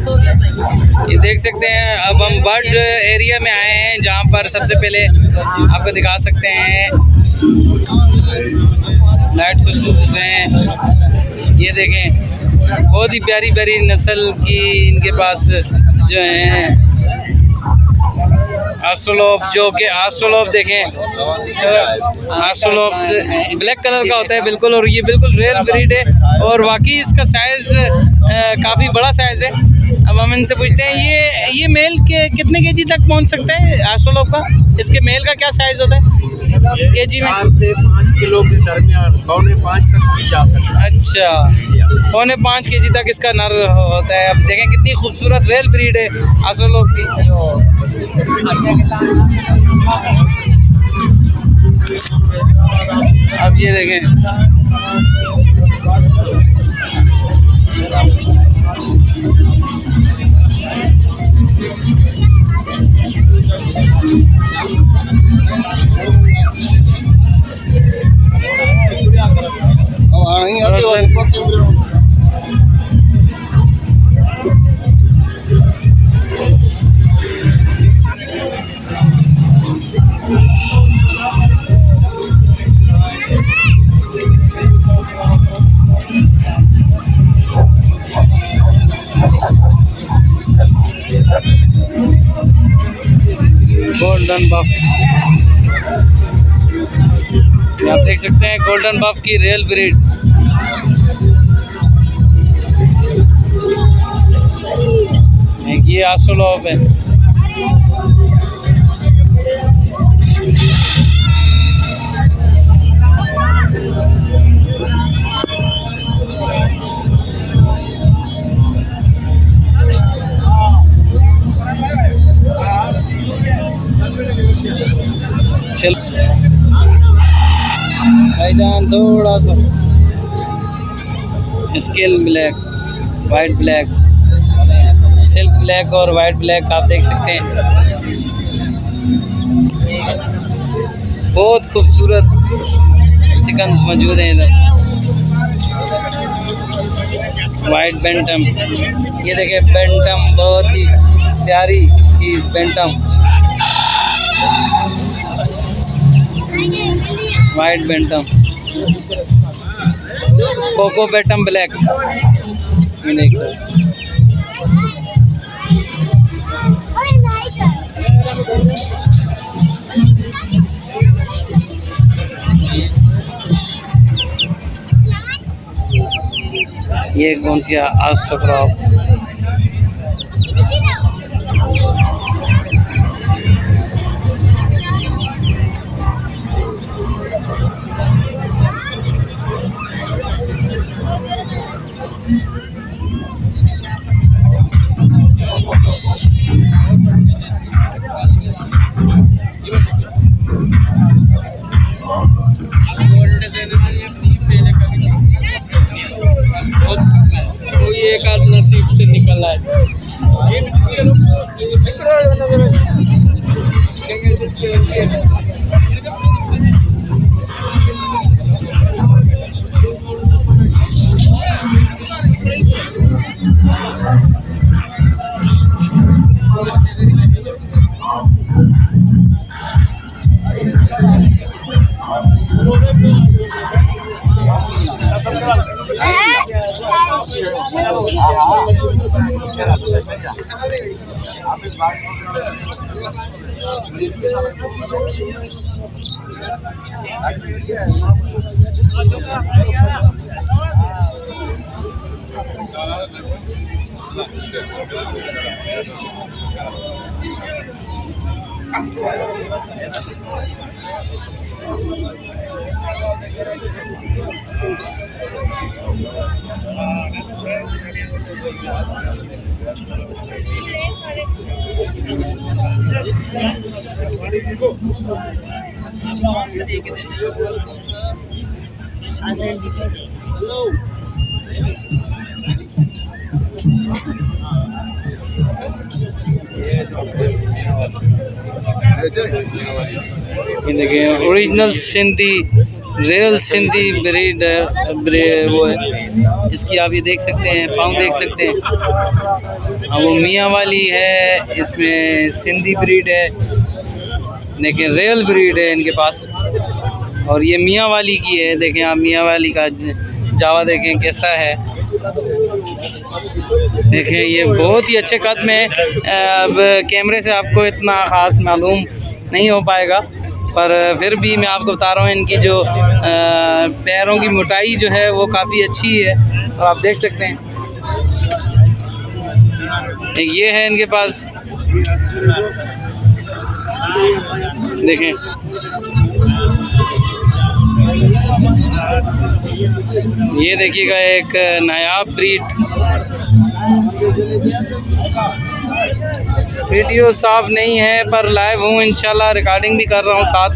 ये देख सकते हैं, अब हम बर्ड एरिया में आए हैं जहाँ पर सबसे पहले आपको दिखा सकते हैं नाइट सूसूस हैं। ये देखें, बहुत ही प्यारी प्यारी नस्ल की इनके पास जो हैं आस्ट्रोलोप, जो कि आस्ट्रोलोप देखें, आस्ट्रोलोप ब्लैक कलर का होता है बिल्कुल, और ये बिल्कुल रियल ब्रीड है और वाकई इसका साइज़ काफ़ी बड़ा साइज़ है। अब हम इनसे पूछते हैं ये मेल के कितने केजी तक पहुंच सकता है आस्ट्रोलोप का? इसके मेल का क्या साइज़ होता है केजी में? 4 से 5 किलो के दरमियान, 4.5 तक भी जा सकता है। अच्छा, 4.5 केजी तक इसका नर होता है। अब देखें कितनी खूबसूरत रियल ब्रीड है आस्ट्रोलोप की। अब ये देखें, गोल्डन बफ, आप देख सकते हैं गोल्डन बफ की रियल ब्रीड। ये आस्ट्रोलोप है। भाईजान थोड़ा सा scale black, white black, silk black और वाइट ब्लैक आप देख सकते हैं। बहुत खूबसूरत चिकन मौजूद हैं इधर। वाइट बेंटम, ये देखिए बेंटम, बहुत ही प्यारी चीज़ bantam, white bantam, coco bantam black. ये कौन सी आस्ट्रोक्रॉप, एक आध नसीब से निकल आए। ये देखिए original Sindhi, real Sindhi breed वो है। इसकी आप ये देख सकते हैं, पाँव देख सकते हैं। हाँ, वो मियाँ वाली है, इसमें सिंधी ब्रीड है, देखें रियल ब्रीड है इनके पास। और ये मियाँ वाली की है, देखें आप मियाँ वाली का जावा देखें कैसा है। देखें ये बहुत ही अच्छे कद में है। अब कैमरे से आपको इतना ख़ास मालूम नहीं हो पाएगा, पर फिर भी मैं आपको बता रहा हूँ इनकी जो पैरों की मोटाई जो है वो काफ़ी अच्छी है। और आप देख सकते हैं ये है इनके पास, देखें ये देखिएगा एक नायाब ब्रीड। वीडियो साफ नहीं है पर लाइव हूँ, इंशाल्लाह रिकॉर्डिंग भी कर रहा हूँ साथ।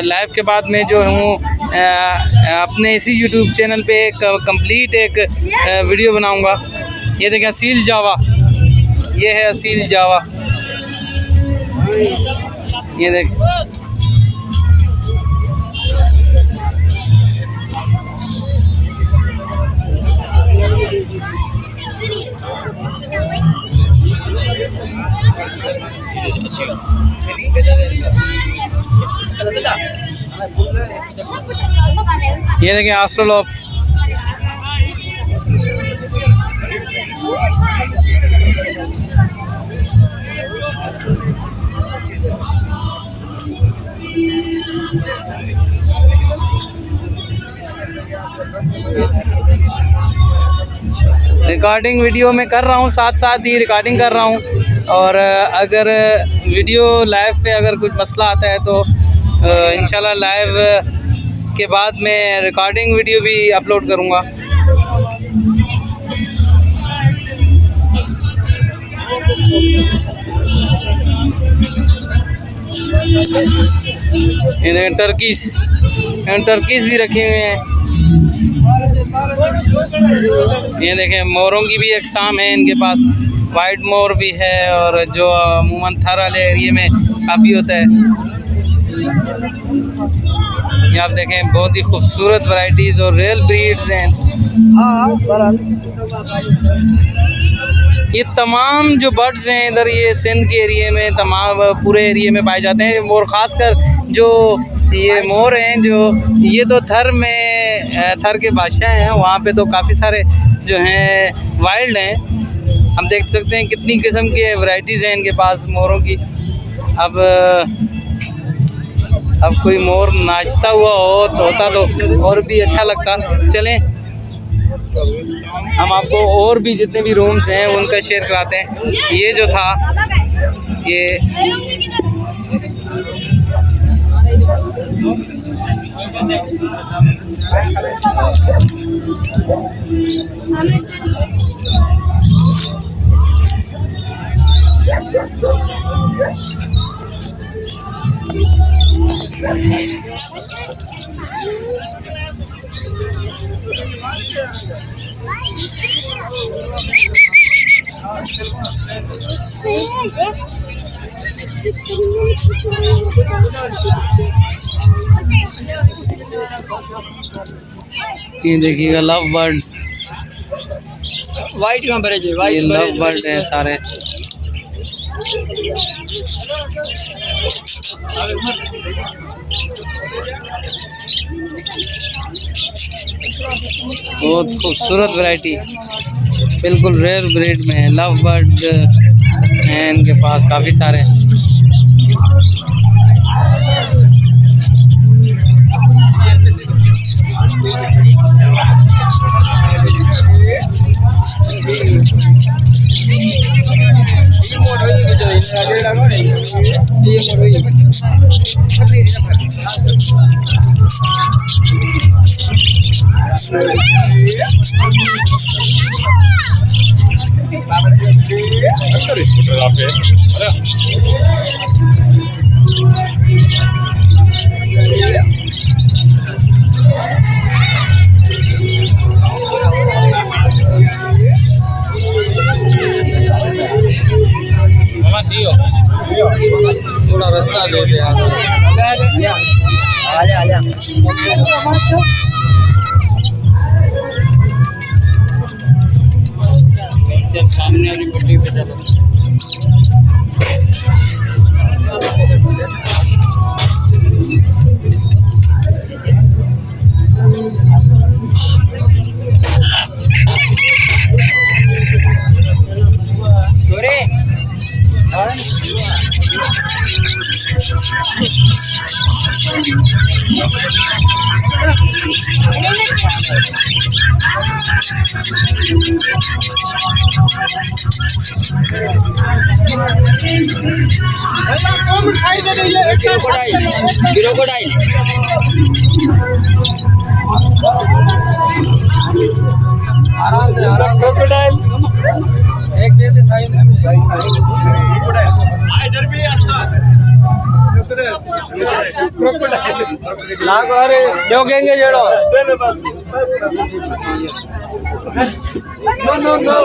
लाइव के बाद में जो हूँ अपने इसी यूट्यूब चैनल पे एक कंप्लीट एक वीडियो बनाऊँगा। ये देखें असील जावा, ये है असील जावा, ये देख। ये देखें ऑस्ट्रेलोप, रिकॉर्डिंग वीडियो में कर रहा हूँ, साथ साथ ही रिकॉर्डिंग कर रहा हूँ। और अगर वीडियो लाइव पे अगर कुछ मसला आता है तो इंशाल्लाह लाइव के बाद मैं रिकॉर्डिंग वीडियो भी अपलोड करूँगा। ये देखें टर्कीस भी रखे हुए हैं। ये देखें मोरों की भी अक़साम है इनके पास, वाइट मोर भी है और जो अमूमन थर वाले एरिए में काफ़ी होता है। ये आप देखें बहुत ही खूबसूरत वैरायटीज़ और रियल ब्रीड्स हैं। ये तमाम जो बर्ड्स हैं इधर ये सिंध के एरिए में तमाम पूरे एरिए में पाए जाते हैं। और ख़ासकर जो ये मोर हैं जो ये तो थर में थर के बादशाह हैं, वहाँ पे तो काफ़ी सारे जो हैं वाइल्ड हैं। हम देख सकते हैं कितनी किस्म के वैरायटीज़ हैं इनके पास मोरों की। अब कोई मोर नाचता हुआ होता तो और भी अच्छा लगता। चलें हम आपको और भी जितने भी रूम्स हैं उनका शेयर कराते हैं। ये जो था ये ये देखिएगा लव बर्ड, वाइट कहाँ पर है? ये वाइट लव बर्ड है सारे। बहुत खूबसूरत वैरायटी, बिल्कुल रेयर ब्रीड में है। लव बर्ड हैं इनके पास काफ़ी सारे। थोड़ा रास्ता दे दे आजा क्रोकोडाइल क्रोकोडाइल एक दे दे साइज इधर भी आता लागो अरे जोगेंगे जेड़ो नो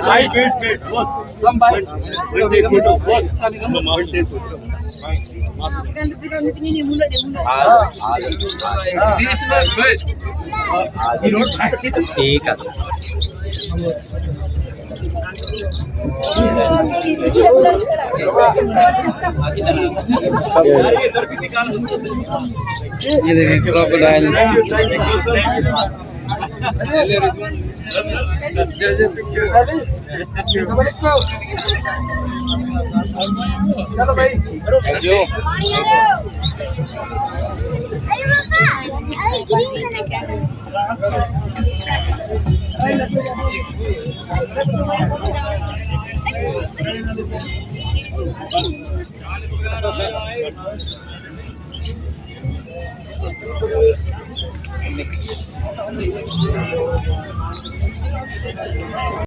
साइड वेट बॉस सम भाई take photo boss take photo ठीक है ये देखिए क्रोकोडाइल चलो भाई जो